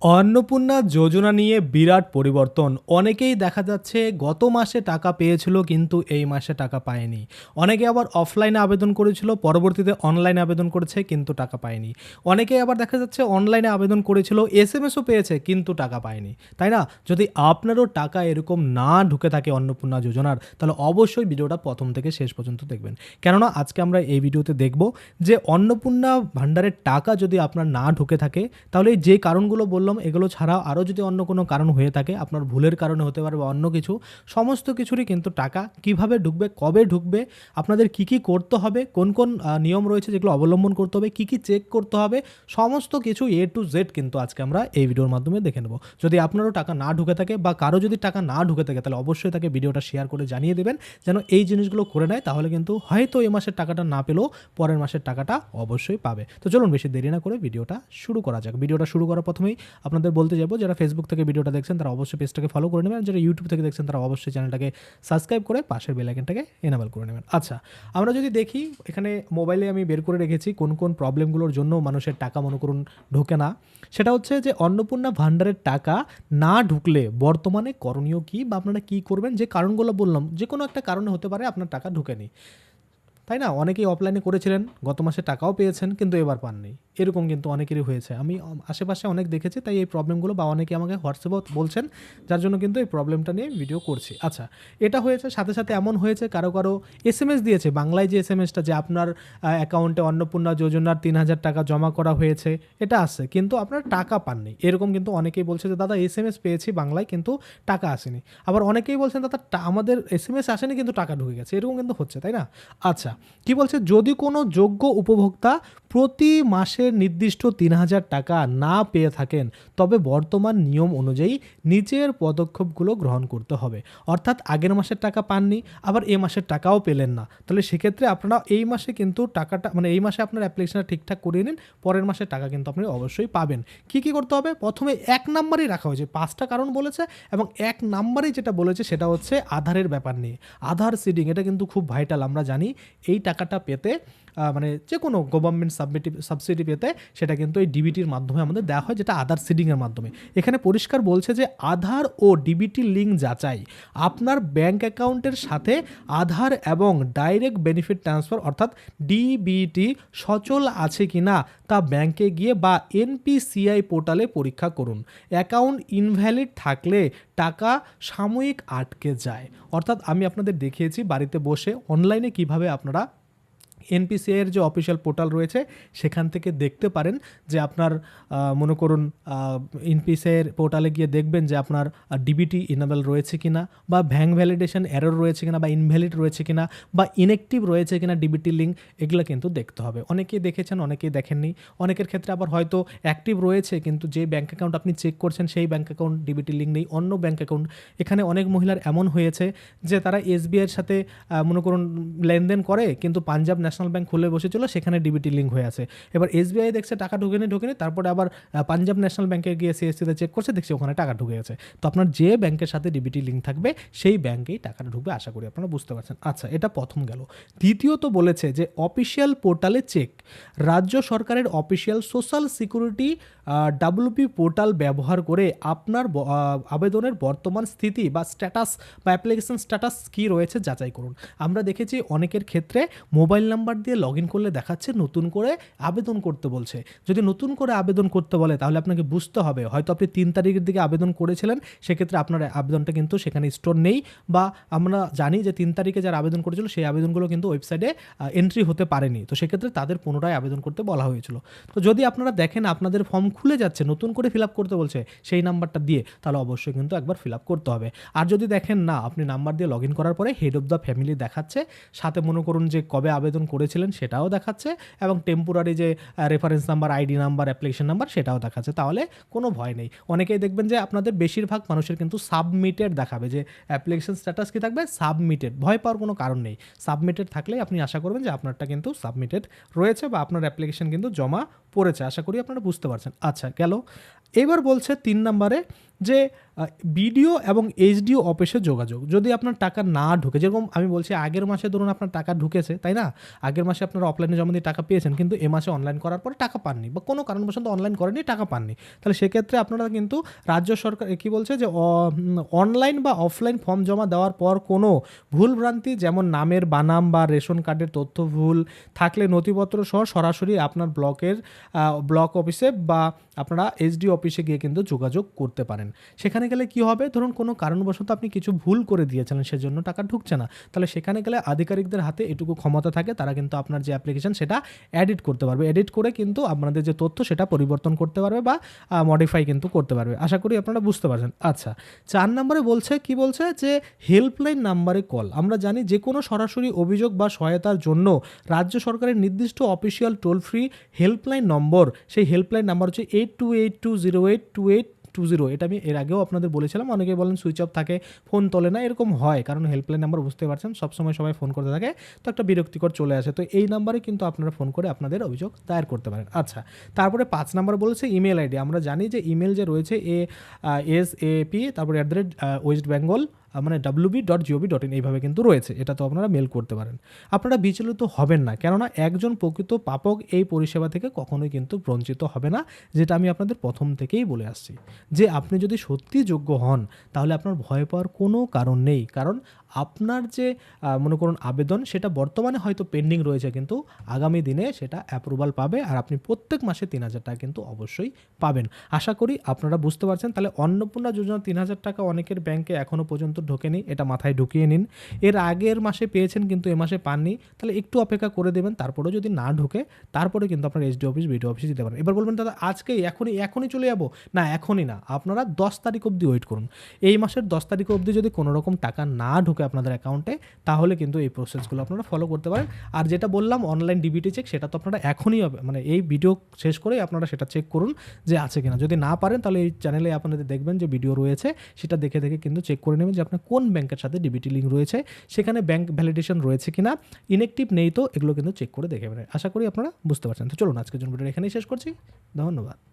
অন্নপূর্ণা যোজনা নিয়ে বিরাট পরিবর্তন। অনেকেই দেখা যাচ্ছে গত মাসে টাকা পেয়েছিল কিন্তু এই মাসে টাকা পায়নি। অনেকে আবার অফলাইনে আবেদন করেছিল, পরবর্তীতে অনলাইনে আবেদন করেছে কিন্তু টাকা পায়নি। অনেকে আবার দেখা যাচ্ছে অনলাইনে আবেদন করেছিল, এসএমএসও পেয়েছে কিন্তু টাকা পায়নি। তাই না? যদি আপনারও টাকা এরকম না ঢুকে থাকে অন্নপূর্ণা যোজনার, তাহলে অবশ্যই ভিডিওটা প্রথম থেকে শেষ পর্যন্ত দেখবেন। কেননা আজকে আমরা এই ভিডিওতে দেখব যে অন্নপূর্ণা ভাণ্ডারের টাকা যদি আপনার না ঢুকে থাকে, তাহলে যে কারণগুলো বললাম এগুলো ছাড়াও আরও যদি অন্য কোনো কারণ হয়ে থাকে, আপনার ভুলের কারণে হতে পারে বা অন্য কিছু, সমস্ত কিছুরই কিন্তু টাকা কিভাবে ঢুকবে, কবে ঢুকবে, আপনাদের কি কি করতে হবে, কোন কোন নিয়ম রয়েছে যেগুলো অবলম্বন করতে হবে, কি কি চেক করতে হবে, সমস্ত কিছু এ টু জেড কিন্তু আজকে আমরা এই ভিডিওর মাধ্যমে দেখে নেব। যদি আপনারও টাকা না ঢুকে থাকে বা কারো যদি টাকা না ঢুকে থাকে, তাহলে অবশ্যই তাকে ভিডিওটা শেয়ার করে জানিয়ে দেবেন যেন এই জিনিসগুলো করে নেয়। তাহলে কিন্তু হয়তো এই মাসের টাকাটা না পেলেও পরের মাসের টাকাটা অবশ্যই পাবে। তো চলুন বেশি দেরি না করে ভিডিওটা শুরু করা যাক। ভিডিওটা শুরু করার প্রথমেই আপনাদের বলতে যাবো, যারা ফেসবুক থেকে ভিডিওটা দেখছেন তারা অবশ্যই পেজটাকে ফলো করে নেবেন, যারা ইউটিউব থেকে দেখছেন তারা অবশ্যই চ্যানেলটাকে সাবস্ক্রাইব করে পাশের বেল আইকনটাকে এনাবেল করে নেবেন। আচ্ছা, আমরা যদি দেখি এখানে মোবাইলে আমি বের করে রেখেছি কোন কোন প্রবলেমগুলোর জন্য মানুষের টাকা মনে করুন ঢোকে না। সেটা হচ্ছে যে অন্নপূর্ণা ভাণ্ডারের টাকা না ঢুকলে বর্তমানে করণীয় কী বা আপনারা কী করবেন। যে কারণগুলো বললাম, যে কোনো একটা কারণে হতে পারে আপনার টাকা ঢুকেনি, তাই না? অনেকেই অফলাইনে করেছিলেন, গত মাসে টাকাও পেয়েছেন কিন্তু এবার পাননি, এরকম কিন্তু অনেকেরই হয়েছে। আমি আশেপাশে অনেক দেখেছি, তাই এই প্রবলেমগুলো বা অনেকে আমাকে হোয়াটসঅ্যাপেও বলছেন, যার জন্য কিন্তু এই প্রবলেমটা নিয়ে ভিডিও করছি। আচ্ছা, এটা হয়েছে, সাথে সাথে এমন হয়েছে কারো কারো এসএমএস দিয়েছে বাংলায়, যে এসএমএসটা যে আপনার অ্যাকাউন্টে অন্নপূর্ণা যোজনার 3,000 টাকা জমা করা হয়েছে, এটা আসছে কিন্তু আপনার টাকা পাননি, এরকম কিন্তু অনেকেই বলছে যে দাদা এসএমএস পেয়েছি বাংলায় কিন্তু টাকা আসেনি। আবার অনেকেই বলছেন দাদা আমাদের এসএমএস আসেনি কিন্তু টাকা ঢুকে গেছে, এরকম কিন্তু হচ্ছে, তাই না? আচ্ছা, কি বলছে, যদি কোনো যোগ্য উপভোক্তা প্রতি মাসের নির্দিষ্ট 3,000 টাকা না পেয়ে থাকেন, তবে বর্তমান নিয়ম অনুযায়ী নিচের পদক্ষেপগুলো গ্রহণ করতে হবে। অর্থাৎ আগের মাসের টাকা পাননি, আবার এই মাসের টাকাও পেলেন না, তাহলে সেক্ষেত্রে আপনারা এই মাসে কিন্তু টাকাটা মানে এই মাসে আপনার অ্যাপ্লিকেশনটা ঠিকঠাক করিয়ে নিন, পরের মাসের টাকা কিন্তু আপনি অবশ্যই পাবেন। কি কি করতে হবে? প্রথমে 1 নাম্বারই রাখা হয়েছে, 5টা কারণ বলেছে এবং 1 নাম্বারই যেটা বলেছে সেটা হচ্ছে আধারের ব্যাপার নিয়ে। আধার সিডিং, এটা কিন্তু খুব ভাইটাল। আমরা জানি এই টাকাটা পেতে মানে যে কোনো গভর্নমেন্ট সাবসিডি পেতে সেটা কিন্তু এই ডিবিটির মাধ্যমে আমাদের দেওয়া হয়, যেটা আধার সিডিংয়ের মাধ্যমে। এখানে পরিষ্কার বলছে যে আধার ও ডিবিটি লিঙ্ক যাচাই, আপনার ব্যাঙ্ক অ্যাকাউন্টের সাথে আধার এবং ডাইরেক্ট বেনিফিট ট্রান্সফার অর্থাৎ ডিবিটি সচল আছে কি না তা ব্যাংকে গিয়ে বা এনপিসিআই পোর্টালে পরীক্ষা করুন। অ্যাকাউন্ট ইনভ্যালিড থাকলে টাকা সাময়িক আটকে যায়। অর্থাৎ আমি আপনাদের দেখিয়েছি বাড়িতে বসে অনলাইনে কিভাবে আপনারা এনপিসিআইয়ের যে অফিসিয়াল পোর্টাল রয়েছে সেখান থেকে দেখতে পারেন যে আপনার মনে করুন এনপিসিআইয়ের পোর্টালে গিয়ে দেখবেন যে আপনার ডিবিটি ইনেবল রয়েছে কিনা, বা ব্যাঙ্ক ভ্যালিডেশন এরর রয়েছে কিনা, বা ইনভ্যালিড রয়েছে কিনা, বা ইনঅ্যাক্টিভ রয়েছে কিনা ডিবিটি লিঙ্ক, এগুলো কিন্তু দেখতে হবে। অনেকেই দেখেছেন, অনেকেই দেখেননি। অনেকের ক্ষেত্রে আবার হয়তো অ্যাক্টিভ রয়েছে কিন্তু যে ব্যাঙ্ক অ্যাকাউন্ট আপনি চেক করছেন সেই ব্যাঙ্ক অ্যাকাউন্ট ডিবিটি লিঙ্ক নেই, অন্য ব্যাঙ্ক অ্যাকাউন্ট। এখানে অনেক মহিলার এমন হয়েছে যে তারা এসবিআইয়ের সাথে মনে করুন লেনদেন করে কিন্তু পাঞ্জাব ন্যাশনাল ব্যাঙ্ক খুলে বসেছিল, সেখানে ডিবিটি লিঙ্ক হয়ে আছে। এবার এসবিআই দেখছে টাকা ঢুকেনি, তারপরে আবার পাঞ্জাব ন্যাশনাল ব্যাঙ্কে গিয়ে সিএসসিতে চেক করছে, দেখছে ওখানে টাকা ঢুকে গেছে। তো আপনার যে ব্যাংকের সাথে ডিবিটি লিঙ্ক থাকবে সেই ব্যাংকেই টাকাটা ঢুকবে, আশা করি আপনারা বুঝতে পারছেন। আচ্ছা, এটা প্রথম গেল। দ্বিতীয়ত বলেছে যে অফিসিয়াল পোর্টালে চেক, রাজ্য সরকারের official social security WP portal ব্যবহার করে আপনার আবেদনের বর্তমান স্থিতি বা স্ট্যাটাস বা অ্যাপ্লিকেশন স্ট্যাটাস কী রয়েছে যাচাই করুন। আমরা দেখেছি অনেকের ক্ষেত্রে মোবাইল নাম্বার দিয়ে লগ ইন করলে দেখাচ্ছে নতুন করে আবেদন করতে বলছে। যদি নতুন করে আবেদন করতে বলে তাহলে আপনাকে বুঝতে হবে হয়তো আপনি 3 তারিখের দিকে আবেদন করেছিলেন, সেক্ষেত্রে আপনার আবেদনটা কিন্তু সেখানে স্টোর নেই, বা আমরা জানি যে 3 তারিখে যারা আবেদন করেছিল সেই আবেদনগুলো কিন্তু ওয়েবসাইটে এন্ট্রি হতে পারেনি, তো সেক্ষেত্রে তাদের পুনরায় আবেদন করতে বলা হয়েছিল। তো যদি আপনারা দেখেন আপনাদের ফর্ম খুলে যাচ্ছে, নতুন করে ফিল আপ করতে বলছে সেই নাম্বারটা দিয়ে, তাহলে অবশ্যই কিন্তু একবার ফিল আপ করতে হবে। আর যদি দেখেন না আপনি নাম্বার দিয়ে লগ ইন করার পরে হেড অফ দ্য ফ্যামিলি দেখাচ্ছে, সাথে মনে করুন যে কবে আবেদন করেছিলেন সেটাও দেখাচ্ছে, এবং টেম্পোরারি যে reference number, ID number, application number সেটাও দেখাচ্ছে, তাহলে কোনো ভয় নেই। অনেকেই দেখবেন যে আপনাদের বেশিরভাগ মানুষের কিন্তু সাবমিটেড দেখাবে, যে অ্যাপ্লিকেশন স্ট্যাটাস কি থাকবে, সাবমিটেড। ভয় পাওয়ার কোনো কারণ নেই, সাবমিটেড থাকলে আপনি আশা করবেন যে আপনারটা কিন্তু সাবমিটেড রয়েছে বা আপনার অ্যাপ্লিকেশন কিন্তু জমা পড়েছে, আশা করি আপনারা বুঝতে পারছেন। আচ্ছা, গেল। এবার বলছে 3 নম্বরে যে বিডিও এবং এইচডিও অফিসে যোগাযোগ। যদি আপনার টাকা না ঢুকে, যেরকম আমি বলছি আগের মাসে ধরুন আপনার টাকা ঢুকেছে, তাই না, আগের মাসে আপনারা অফলাইনে জমা দিয়ে টাকা পেয়েছেন, কিন্তু এ মাসে অনলাইন করার পরে টাকা পাননি বা কোনো কারণবশত অনলাইন করেনি, টাকা পাননি, তাহলে সেক্ষেত্রে আপনারা কিন্তু রাজ্য সরকার কি বলছে যে অনলাইন বা অফলাইন ফর্ম জমা দেওয়ার পর কোনো ভুলভ্রান্তি, যেমন নামের বানাম বা রেশন কার্ডের তথ্য ভুল থাকলে নথিপত্র সহ সরাসরি আপনার ব্লক অফিসে বা আপনারা এসডি অফিসে গিয়ে কিন্তু যোগাযোগ করতে পারেন। সেখানে গেলে কি হবে, ধরুন কোনো কারণবশত আপনি কিছু ভুল করে দিয়েছিলেন, সেজন্য টাকা ঢুকছে না, তাহলে সেখানে গেলে আধিকারিকদের হাতে এটুকু ক্ষমতা থাকে, তারা কিন্তু আপনার যে অ্যাপ্লিকেশন সেটা এডিট করতে পারবে, এডিট করে কিন্তু আপনাদের যে তথ্য সেটা পরিবর্তন করতে পারবে বা মডিফাই কিন্তু করতে পারবে। আশা করি আপনারা বুঝতে পারছেন। আচ্ছা, 4 নম্বরে বলছে কি, বলছে যে হেল্পলাইন নাম্বারে কল। আমরা জানি যে কোনো সরাসরি অভিযোগ বা সহায়তার জন্য রাজ্য সরকারের নির্দিষ্ট official toll free helpline number, সেই হেল্পলাইন নাম্বার হচ্ছে 8282082820। এটা আমি এর আগেও আপনাদের বলেছিলাম, অনেকে বলেন সুইচ অফ থাকে, ফোন তোলে না, এরকম হয় কারণ হেল্পলাইন নাম্বার বুঝতে পারছেন সবসময় সবাই ফোন করতে থাকে, তো একটা বিরক্তিকর চলে আসে, তো এই নাম্বারে কিন্তু আপনারা ফোন করে আপনাদের অভিযোগ দায়ের করতে পারেন। আচ্ছা, তারপরে 5 নম্বর বলেছে ইমেল আইডি। আমরা জানি যে ইমেল যে রয়েছে ASAP তারপরে ওয়েস্ট বেঙ্গল মানে wb.gov.in এইভাবে কিন্তু রয়েছে, এটা তো আপনারা মেল করতে পারেন। আপনারা বিচলিত হবেন না, কেননা একজন প্রকৃত প্রাপক এই পরিষেবা থেকে কখনোই কিন্তু বঞ্চিত হবে না, যেটা আমি আপনাদের প্রথম থেকেই বলে আসছি, যে আপনি যদি সত্যি যোগ্য হন তাহলে আপনার ভয় পাওয়ার কোনো কারণ নেই, কারণ আপনার যে মনে করুন আবেদন সেটা বর্তমানে হয়তো পেন্ডিং রয়েছে, কিন্তু আগামী দিনে সেটা অ্যাপ্রুভাল পাবে, আর আপনি প্রত্যেক মাসে 3,000 টাকা কিন্তু অবশ্যই পাবেন। আশা করি আপনারা বুঝতে পারছেন। তাহলে অন্নপূর্ণা যোজনা 3,000 টাকা অনেকের ব্যাংকে এখনও পর্যন্ত ঢোকেনি, এটা মাথায় ঢুকিয়ে নিন। এর আগের মাসে পেয়েছেন কিন্তু এ মাসে পাননি, তাহলে একটু অপেক্ষা করে দেবেন, তারপরেও যদি না ঢোকে তারপরে কিন্তু আপনার এসডি অফিস বিডিও অফিসে দিতে পারেন। এবার বলবেন দাদা আজকেই এখনই চলে যাবো, না এখনই না, আপনারা 10 তারিখ অবধি ওয়েট করুন। এই মাসের 10 তারিখ অবধি যদি কোনো রকম টাকা না ঢোকে আপনাদের অ্যাকাউন্টে, তাহলে কিন্তু এই প্রসেসগুলো আপনারা ফলো করতে পারেন। আর যেটা বললাম অনলাইন ডিবিটি চেক, সেটা তো আপনারা এখনই মানে এই ভিডিও শেষ করেই আপনারা সেটা চেক করুন যে আছে কিনা। যদি না পারেন তাহলে এই চ্যানেলে আপনাদের দেখবেন যে ভিডিও রয়েছে, সেটা দেখে দেখে কিন্তু চেক করে নেবেন যে আপনার কোন ব্যাংকের সাথে ডিবিটি লিঙ্ক রয়েছে, সেখানে ব্যাংক ভ্যালিডেশন রয়েছে কিনা, ইনঅ্যাক্টিভ নেই তো এগুলো কিন্তু চেক করে দেখে নেবেন। আশা করি আপনারা বুঝতে পারছেন। তো চলুন আজকের জন্য ভিডিও এখানেই শেষ করছি। ধন্যবাদ।